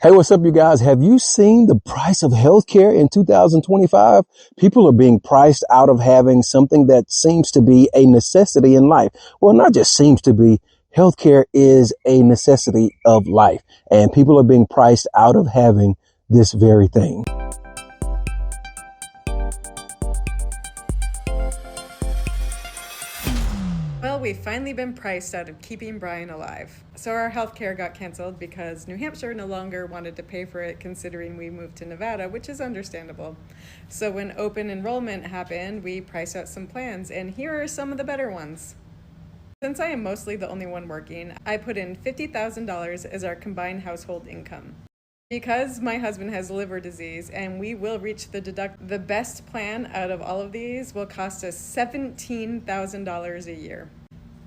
Hey, what's up, you guys? Have you seen the price of healthcare in 2025? People are being priced out of having something that seems to be a necessity in life. Well, not just seems to be. Healthcare is a necessity of life, and people are being priced out of having this very thing. Well, we've finally been priced out of keeping Brian alive. So our healthcare got canceled because New Hampshire no longer wanted to pay for it, considering we moved to Nevada, which is understandable. So when open enrollment happened, we priced out some plans, and here are some of the better ones. Since I am mostly the only one working, I put in $50,000 as our combined household income. Because my husband has liver disease and we will reach the the best plan out of all of these will cost us $17,000 a year.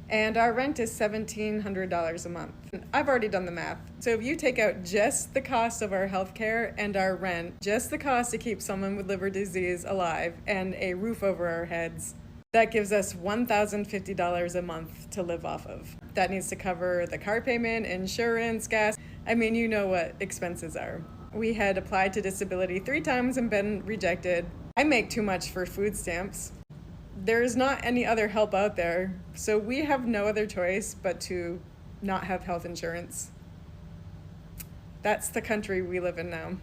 And our rent is $1,700 a month. I've already done the math. So if you take out just the cost of our health care and our rent, just the cost to keep someone with liver disease alive and a roof over our heads, that gives us $1,050 a month to live off of. That needs to cover the car payment, insurance, gas. I mean, you know what expenses are. We had applied to disability 3 times and been rejected. I make too much for food stamps. There is not any other help out there, so we have no other choice but to not have health insurance. That's the country we live in now.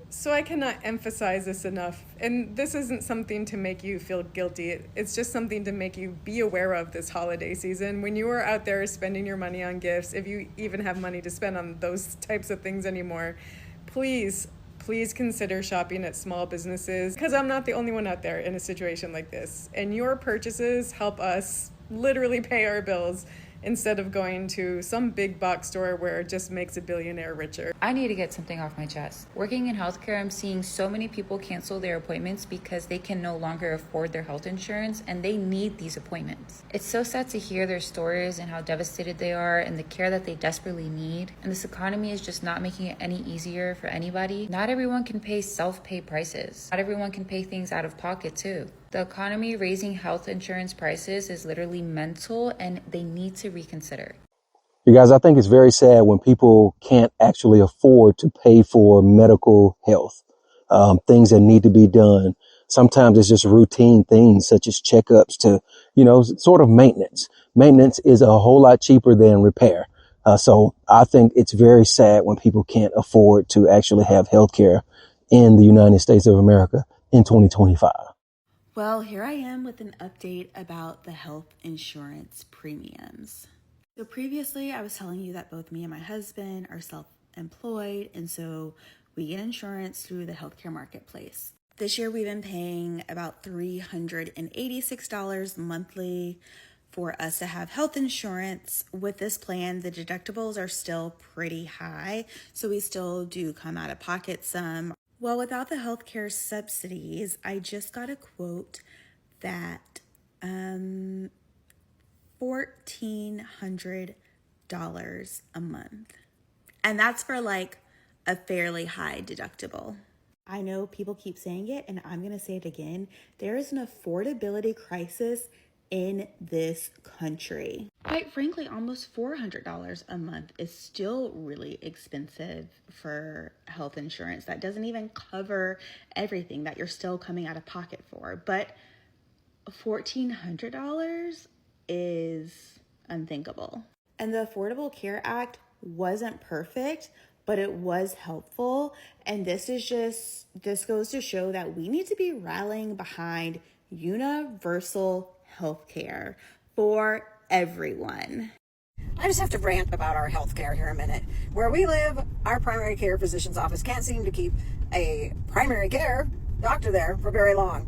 So I cannot emphasize this enough, and this isn't something to make you feel guilty. It's just something to make you be aware of this holiday season. When you are out there spending your money on gifts, if you even have money to spend on those types of things anymore, please consider shopping at small businesses, because I'm not the only one out there in a situation like this. And your purchases help us literally pay our bills instead of going to some big box store where it just makes a billionaire richer. I need to get something off my chest. Working in healthcare, I'm seeing so many people cancel their appointments because they can no longer afford their health insurance and they need these appointments. It's so sad to hear their stories and how devastated they are and the care that they desperately need. And this economy is just not making it any easier for anybody. Not everyone can pay self-pay prices. Not everyone can pay things out of pocket too. The economy raising health insurance prices is literally mental, and they need to reconsider. You guys, I think it's very sad when people can't actually afford to pay for medical health, things that need to be done. Sometimes it's just routine things such as checkups to, sort of maintenance. Maintenance is a whole lot cheaper than repair. So I think it's very sad when people can't afford to actually have health care in the United States of America in 2025. Well, here I am with an update about the health insurance premiums. So previously I was telling you that both me and my husband are self-employed, and so we get insurance through the healthcare marketplace. This year we've been paying about $386 monthly for us to have health insurance. With this plan, the deductibles are still pretty high, so we still do come out of pocket some. Well, without the healthcare subsidies, I just got a quote that $1,400 a month. And that's for like a fairly high deductible. I know people keep saying it, and I'm going to say it again. There is an affordability crisis in this country. Quite frankly, almost $400 a month is still really expensive for health insurance. That doesn't even cover everything that you're still coming out of pocket for. But $1,400 is unthinkable. And the Affordable Care Act wasn't perfect, but it was helpful. And this goes to show that we need to be rallying behind universal healthcare for everyone. I just have to rant about our healthcare here a minute. Where we live, our primary care physician's office can't seem to keep a primary care doctor there for very long.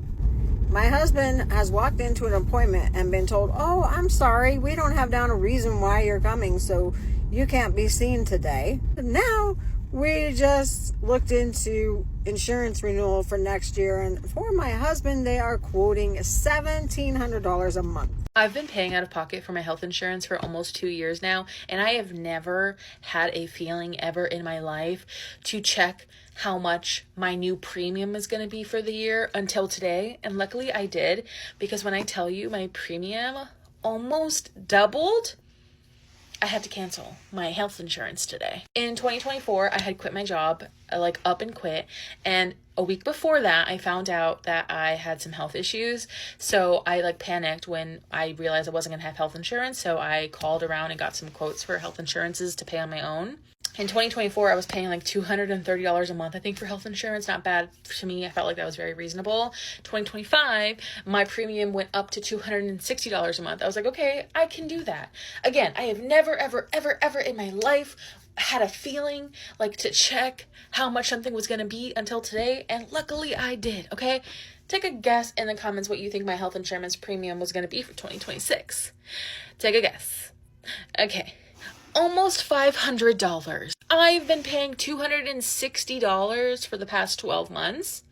My husband has walked into an appointment and been told, "Oh, I'm sorry, we don't have down a reason why you're coming, so you can't be seen today." Now, we just looked into insurance renewal for next year, and for my husband, they are quoting $1,700 a month. I've been paying out of pocket for my health insurance for almost 2 years now, and I have never had a feeling ever in my life to check how much my new premium is going to be for the year until today. And luckily I did, because when I tell you my premium almost doubled, I had to cancel my health insurance today. In 2024, I had quit my job, like up and quit. And a week before that, I found out that I had some health issues. So I like panicked when I realized I wasn't going to have health insurance. So I called around and got some quotes for health insurances to pay on my own. In 2024, I was paying like $230 a month, I think, for health insurance. Not bad to me. I felt like that was very reasonable. 2025, my premium went up to $260 a month. I was like, okay, I can do that. Again, I have never, ever, ever, ever in my life had a feeling like to check how much something was going to be until today. And luckily I did, okay? Take a guess in the comments what you think my health insurance premium was going to be for 2026. Take a guess. Okay. Almost $500. I've been paying $260 for the past 12 months.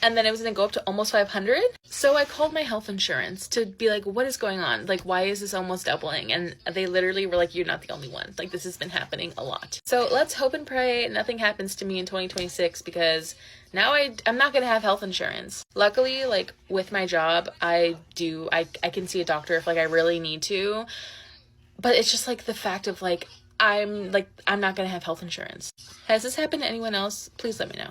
And then it was going to go up to almost $500. So I called my health insurance to be like, what is going on? Like, why is this almost doubling? And they literally were like, you're not the only one. Like, this has been happening a lot. So let's hope and pray nothing happens to me in 2026, because now I'm not going to have health insurance. Luckily, like with my job, I can see a doctor if like I really need to. But it's just like the fact of like, I'm not going to have health insurance. Has this happened to anyone else? Please let me know.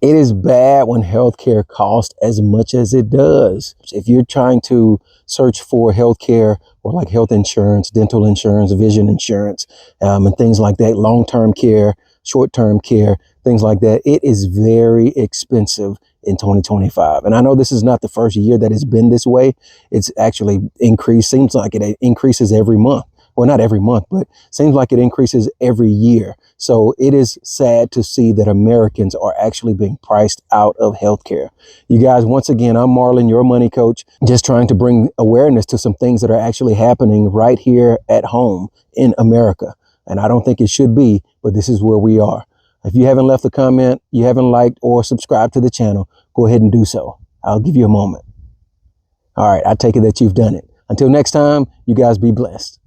It is bad when healthcare costs as much as it does. If you're trying to search for healthcare or like health insurance, dental insurance, vision insurance, and things like that, long-term care, short-term care, things like that, it is very expensive in 2025. And I know this is not the first year that it's been this way. It's actually increased. Seems like it increases every month. Well, not every month, but seems like it increases every year. So it is sad to see that Americans are actually being priced out of healthcare. You guys, once again, I'm Marlon, your money coach, just trying to bring awareness to some things that are actually happening right here at home in America. And I don't think it should be, but this is where we are. If you haven't left a comment, you haven't liked or subscribed to the channel, go ahead and do so. I'll give you a moment. All right, I take it that you've done it. Until next time, you guys be blessed.